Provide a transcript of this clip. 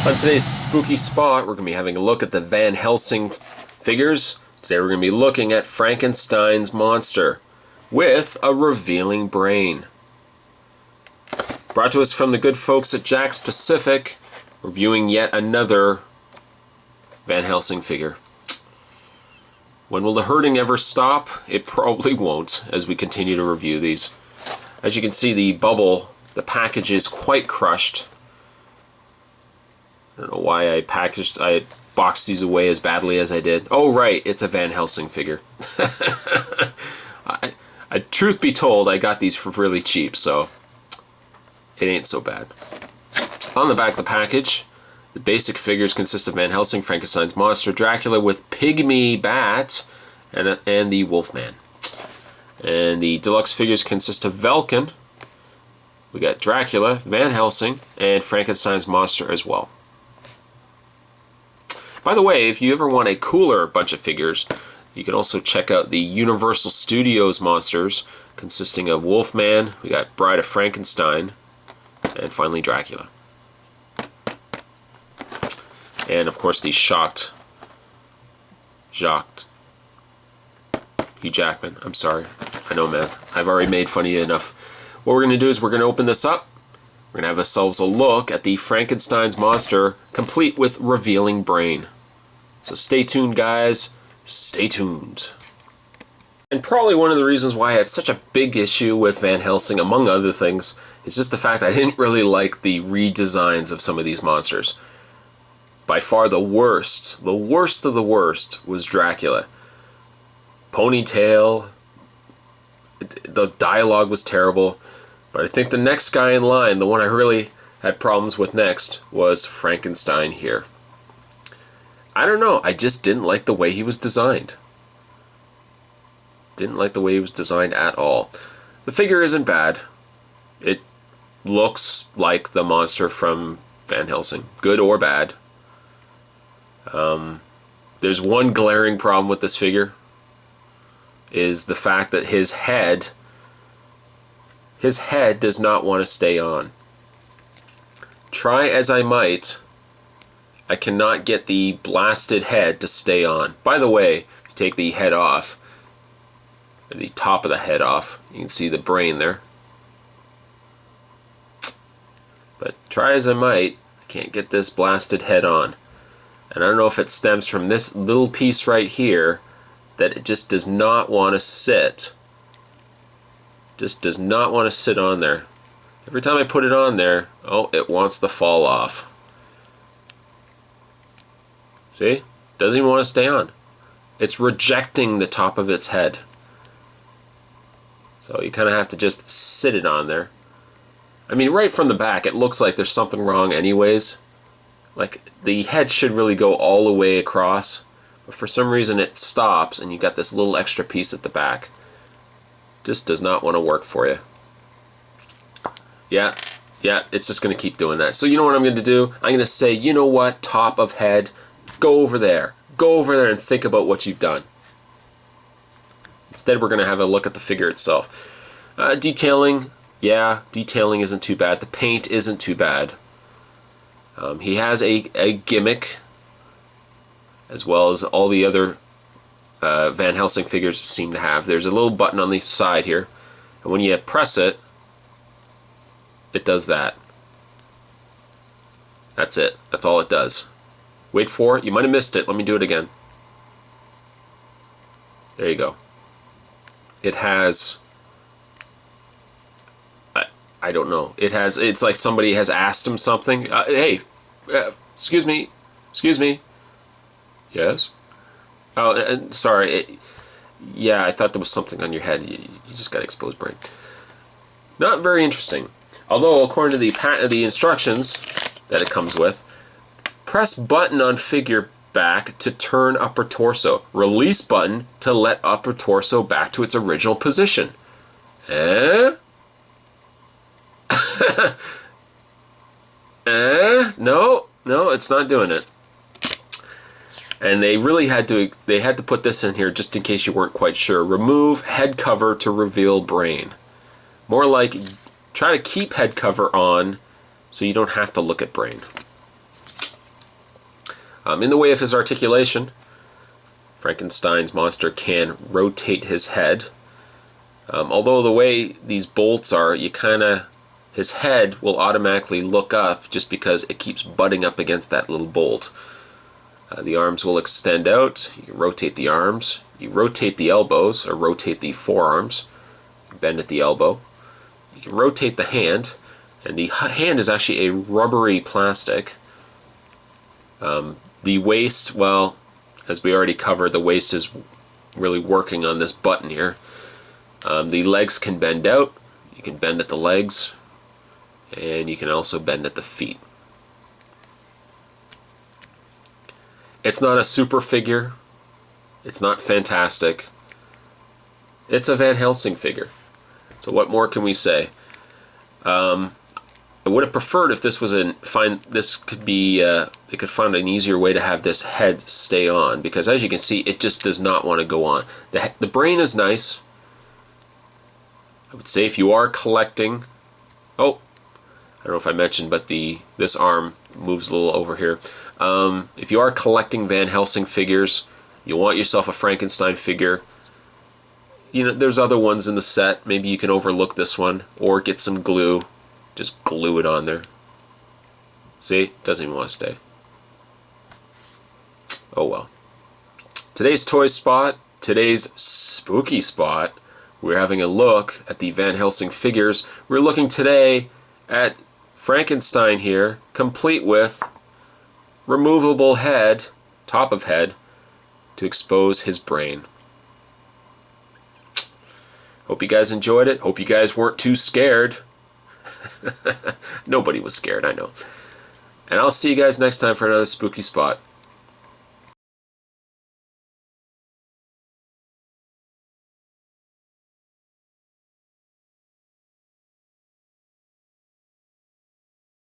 On today's spooky spot, we're going to be having a look at the Van Helsing figures. Today we're going to be looking at Frankenstein's monster with a revealing brain. Brought to us from the good folks at Jack's Pacific, reviewing yet another Van Helsing figure. When will the hurting ever stop? It probably won't as we continue to review these. As you can see, the package is quite crushed. I don't know why I boxed these away as badly as I did. Oh right, it's a Van Helsing figure. Truth be told, I got these for really cheap, so it ain't so bad. On the back of the package, the basic figures consist of Van Helsing, Frankenstein's monster, Dracula with Pygmy Bat, and the Wolfman. And the deluxe figures consist of Velkin. We got Dracula, Van Helsing, and Frankenstein's monster as well. By the way, if you ever want a cooler bunch of figures, you can also check out the Universal Studios monsters, consisting of Wolfman, we got Bride of Frankenstein, and finally Dracula. And of course the Hugh Jackman, I'm sorry. I know, man. I've already made fun of you enough. What we're going to do is we're going to open this up. We're going to have ourselves a look at the Frankenstein's monster, complete with revealing brain. So stay tuned, guys. Stay tuned. And probably one of the reasons why I had such a big issue with Van Helsing, among other things, is just the fact I didn't really like the redesigns of some of these monsters. By far the worst of the worst was Dracula. Ponytail, the dialogue was terrible. But I think the next guy in line, the one I really had problems with next, was Frankenstein here. I don't know, I just didn't like the way he was designed. Didn't like the way he was designed at all. The figure isn't bad. It looks like the monster from Van Helsing, good or bad. There's one glaring problem with this figure, is the fact that his head does not want to stay on. Try as I might, I cannot get the blasted head to stay on. By the way, if you take the head off, or the top of the head off, you can see the brain there. But try as I might, I can't get this blasted head on. And I don't know if it stems from this little piece right here, that it just does not want to sit. Just does not want to sit on there. Every time I put it on there, oh, it wants to fall off. See? Doesn't even want to stay on. It's rejecting the top of its head. So you kind of have to just sit it on there. I mean, right from the back, it looks like there's something wrong anyways. Like, the head should really go all the way across, but for some reason it stops and you got this little extra piece at the back. Just does not want to work for you. Yeah, it's just going to keep doing that. So you know what I'm going to do? I'm going to say, you know what, top of head, go over there. Go over there and think about what you've done. Instead, we're going to have a look at the figure itself. Detailing, yeah, detailing isn't too bad. The paint isn't too bad. He has a gimmick, as well as all the other Van Helsing figures seem to have. There's a little button on the side here, and when you press it, it does that. That's it. That's all it does. Wait for it. You might have missed it. Let me do it again. There you go. It has... I don't know. It's like somebody has asked him something. Hey, excuse me. Yes? Oh, sorry. Yeah, I thought there was something on your head. You just got exposed brain. Not very interesting. Although, according to the instructions that it comes with, press button on figure back to turn upper torso. Release button to let upper torso back to its original position. Eh? No, it's not doing it. And they really had to put this in here just in case you weren't quite sure. Remove head cover to reveal brain. More like try to keep head cover on so you don't have to look at brain. In the way of his articulation, Frankenstein's monster can rotate his head. Although the way these bolts are, his head will automatically look up just because it keeps butting up against that little bolt. The arms will extend out. You can rotate the arms. You rotate the elbows, or rotate the forearms. Bend at the elbow. You can rotate the hand, and the hand is actually a rubbery plastic. The waist, well, as we already covered, the waist is really working on this button here. The legs can bend out. You can bend at the legs, and you can also bend at the feet. It's not a super figure. It's not fantastic. It's a Van Helsing figure. So what more can we say? I would have preferred if this was they could find an easier way to have this head stay on, because as you can see, it just does not want to go on. The brain is nice. I would say if you are collecting, I don't know if I mentioned, but this arm moves a little over here. If you are collecting Van Helsing figures, you want yourself a Frankenstein figure. There's other ones in the set. Maybe you can overlook this one, or get some glue. Just glue it on there. See? Doesn't even want to stay. Oh well. Today's toy spot, today's spooky spot, we're having a look at the Van Helsing figures. We're looking today at Frankenstein here, complete with removable head, top of head, to expose his brain. Hope you guys enjoyed it. Hope you guys weren't too scared. Nobody was scared, I know. And I'll see you guys next time for another spooky spot.